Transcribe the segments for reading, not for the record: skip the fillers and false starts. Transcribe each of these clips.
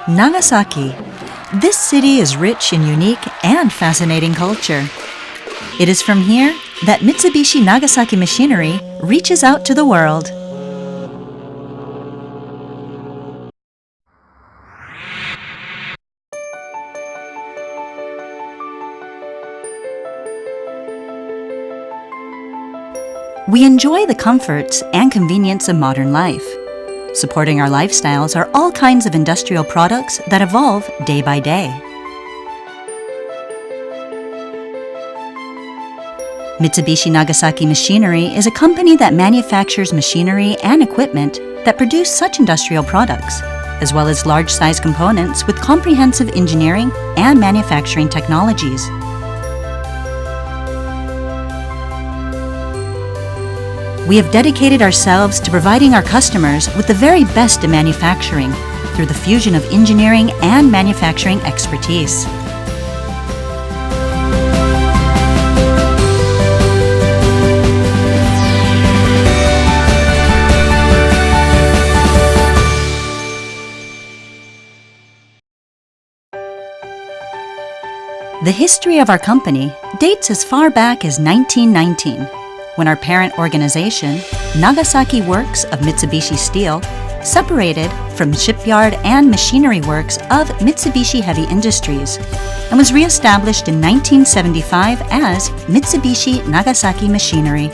Nagasaki. This city is rich in unique and fascinating culture. It is from here that Mitsubishi Nagasaki Machinery reaches out to the world. We enjoy the comforts and convenience of modern life. Supporting our lifestyles are all kinds of industrial products that evolve day by day. Mitsubishi Nagasaki Machinery is a company that manufactures machinery and equipment that produce such industrial products, as well as large-size components with comprehensive engineering and manufacturing technologies. We have dedicated ourselves to providing our customers with the very best in manufacturing through the fusion of engineering and manufacturing expertise. The history of our company dates as far back as 1919. When our parent organization, Nagasaki Works of Mitsubishi Steel, separated from shipyard and machinery works of Mitsubishi Heavy Industries and was re-established in 1975 as Mitsubishi Nagasaki Machinery.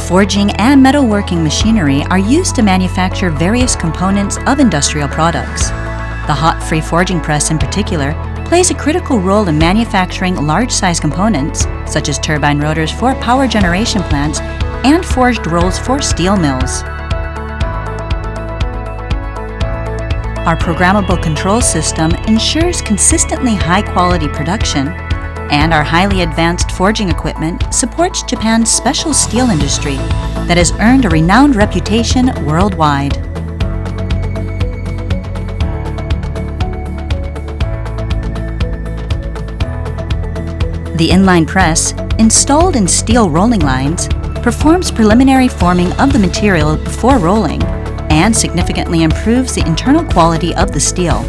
Forging and metalworking machinery are used to manufacture various components of industrial products. The hot-free forging press in particular plays a critical role in manufacturing large-size components such as turbine rotors for power generation plants and forged rolls for steel mills. Our programmable control system ensures consistently high-quality production, and our highly advanced forging equipment supports Japan's special steel industry that has earned a renowned reputation worldwide. The inline press, installed in steel rolling lines, performs preliminary forming of the material before rolling and significantly improves the internal quality of the steel.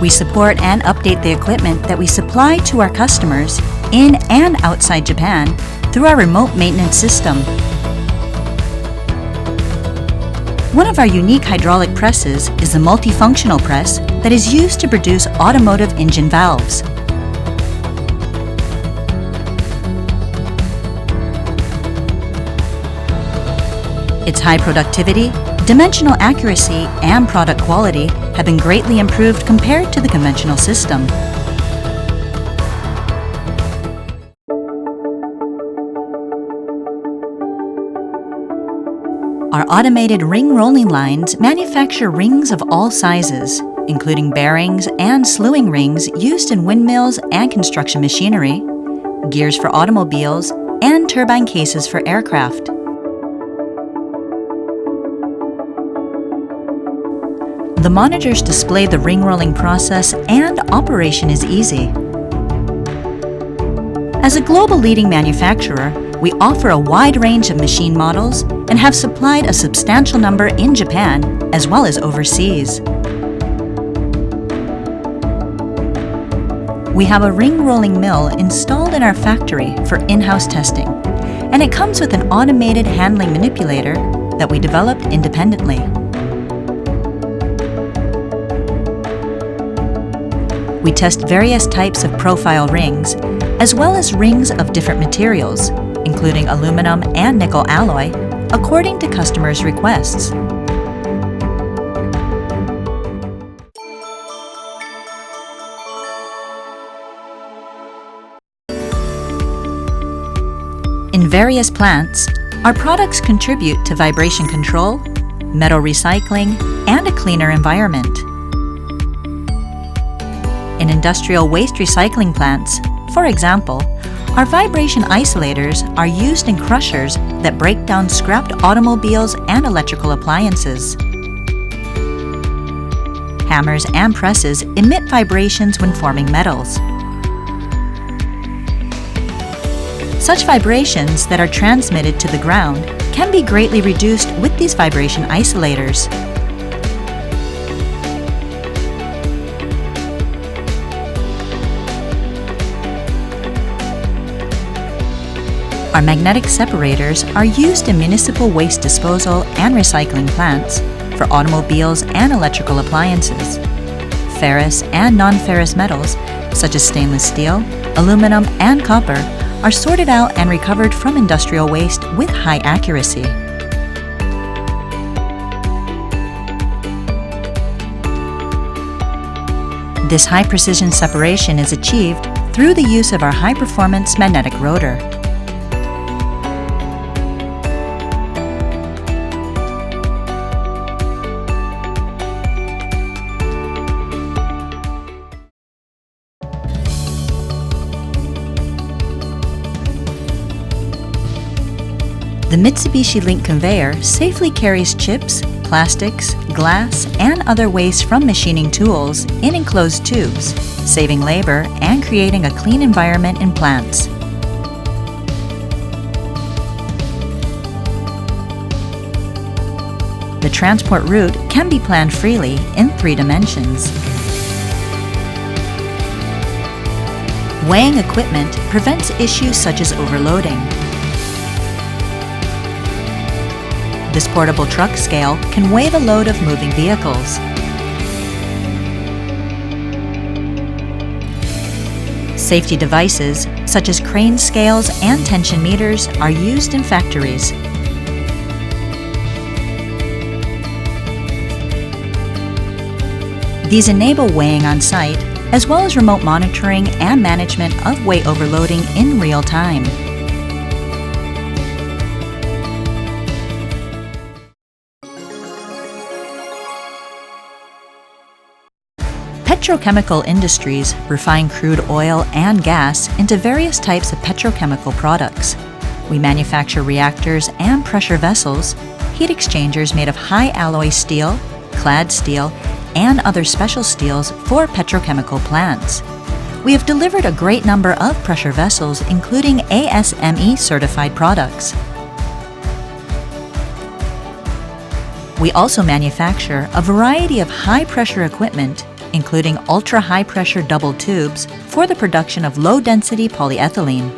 We support and update the equipment that we supply to our customers in and outside Japan through our remote maintenance system. One of our unique hydraulic presses is the multifunctional press that is used to produce automotive engine valves. Its high productivity, dimensional accuracy, and product quality have been greatly improved compared to the conventional system. Our automated ring rolling lines manufacture rings of all sizes, including bearings and slewing rings used in windmills and construction machinery, gears for automobiles, and turbine cases for aircraft. The monitors display the ring rolling process, and operation is easy. As a global leading manufacturer, we offer a wide range of machine models and have supplied a substantial number in Japan as well as overseas. We have a ring rolling mill installed in our factory for in-house testing, and it comes with an automated handling manipulator that we developed independently. We test various types of profile rings, as well as rings of different materials, including aluminum and nickel alloy, according to customers' requests. In various plants, our products contribute to vibration control, metal recycling, and a cleaner environment. In industrial waste recycling plants, for example, our vibration isolators are used in crushers that break down scrapped automobiles and electrical appliances. Hammers and presses emit vibrations when forming metals, Such vibrations that are transmitted to the ground can be greatly reduced with these vibration isolators. Our magnetic separators are used in municipal waste disposal and recycling plants, for automobiles and electrical appliances. Ferrous and non-ferrous metals, such as stainless steel, aluminum, and copper, are sorted out and recovered from industrial waste with high accuracy. This high-precision separation is achieved through the use of our high-performance magnetic rotor. The Mitsubishi Link conveyor safely carries chips, plastics, glass, and other waste from machining tools in enclosed tubes, saving labor and creating a clean environment in plants. The transport route can be planned freely in 3 dimensions. Weighing equipment prevents issues such as overloading. This portable truck scale can weigh the load of moving vehicles. Safety devices, such as crane scales and tension meters, are used in factories. These enable weighing on site, as well as remote monitoring and management of weight overloading in real time. Petrochemical industries refine crude oil and gas into various types of petrochemical products. We manufacture reactors and pressure vessels, heat exchangers made of high alloy steel, clad steel, and other special steels for petrochemical plants. We have delivered a great number of pressure vessels, including ASME certified products. We also manufacture a variety of high-pressure equipment, including ultra-high-pressure double tubes for the production of low-density polyethylene.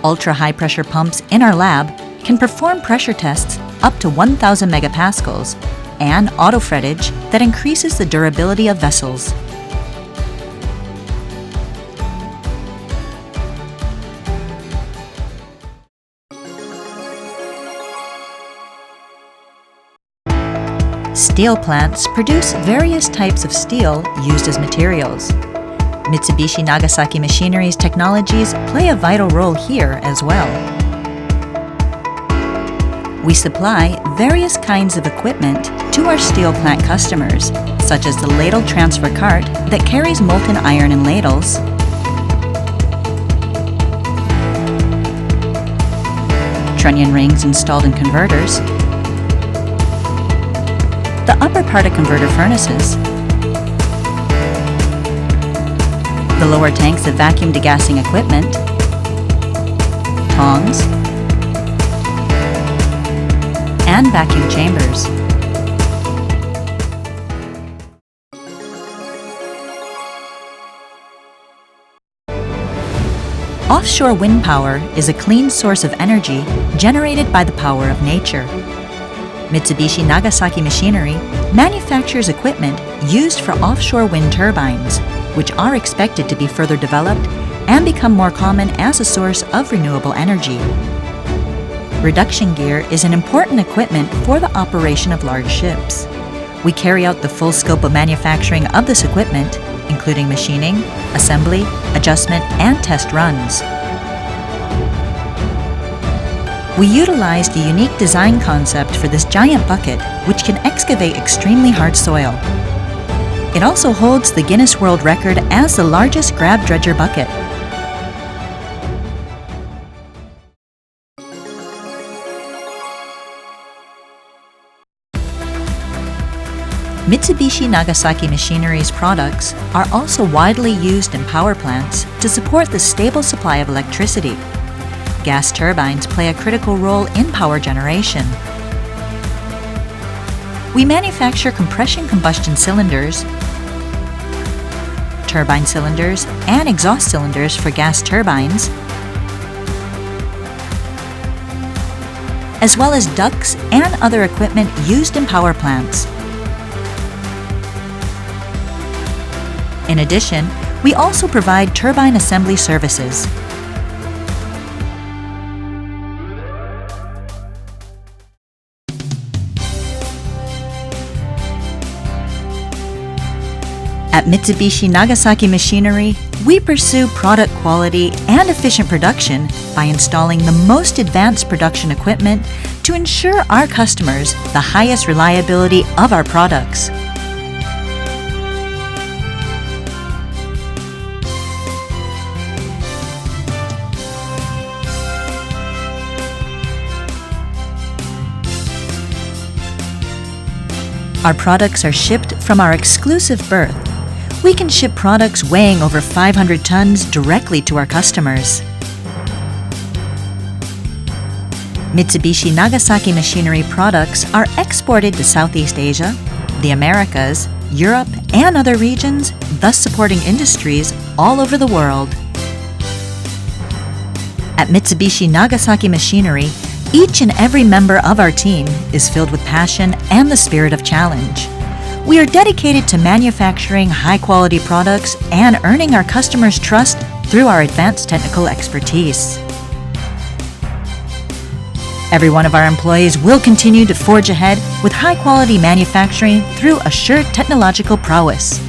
Ultra-high-pressure pumps in our lab can perform pressure tests up to 1,000 megapascals and auto-frettage that increases the durability of vessels. Steel plants produce various types of steel used as materials. Mitsubishi Nagasaki Machinery's technologies play a vital role here as well. We supply various kinds of equipment to our steel plant customers, such as the ladle transfer cart that carries molten iron in ladles, trunnion rings installed in converters, the upper part of converter furnaces, the lower tanks of vacuum degassing equipment, tongs, and vacuum chambers. Offshore wind power is a clean source of energy generated by the power of nature. Mitsubishi Nagasaki Machinery manufactures equipment used for offshore wind turbines, which are expected to be further developed and become more common as a source of renewable energy. Reduction gear is an important equipment for the operation of large ships. We carry out the full scope of manufacturing of this equipment, including machining, assembly, adjustment, and test runs. We utilized a unique design concept for this giant bucket, which can excavate extremely hard soil. It also holds the Guinness World Record as the largest grab dredger bucket. Mitsubishi Nagasaki Machinery's products are also widely used in power plants to support the stable supply of electricity. Gas turbines play a critical role in power generation. We manufacture compression combustion cylinders, turbine cylinders, and exhaust cylinders for gas turbines, as well as ducts and other equipment used in power plants. In addition, we also provide turbine assembly services. At Mitsubishi Nagasaki Machinery, we pursue product quality and efficient production by installing the most advanced production equipment to ensure our customers the highest reliability of our products. Our products are shipped from our exclusive berth. We can ship products weighing over 500 tons directly to our customers. Mitsubishi Nagasaki Machinery products are exported to Southeast Asia, the Americas, Europe, and other regions, thus supporting industries all over the world. At Mitsubishi Nagasaki Machinery, each and every member of our team is filled with passion and the spirit of challenge. We are dedicated to manufacturing high-quality products and earning our customers' trust through our advanced technical expertise. Every one of our employees will continue to forge ahead with high-quality manufacturing through assured technological prowess.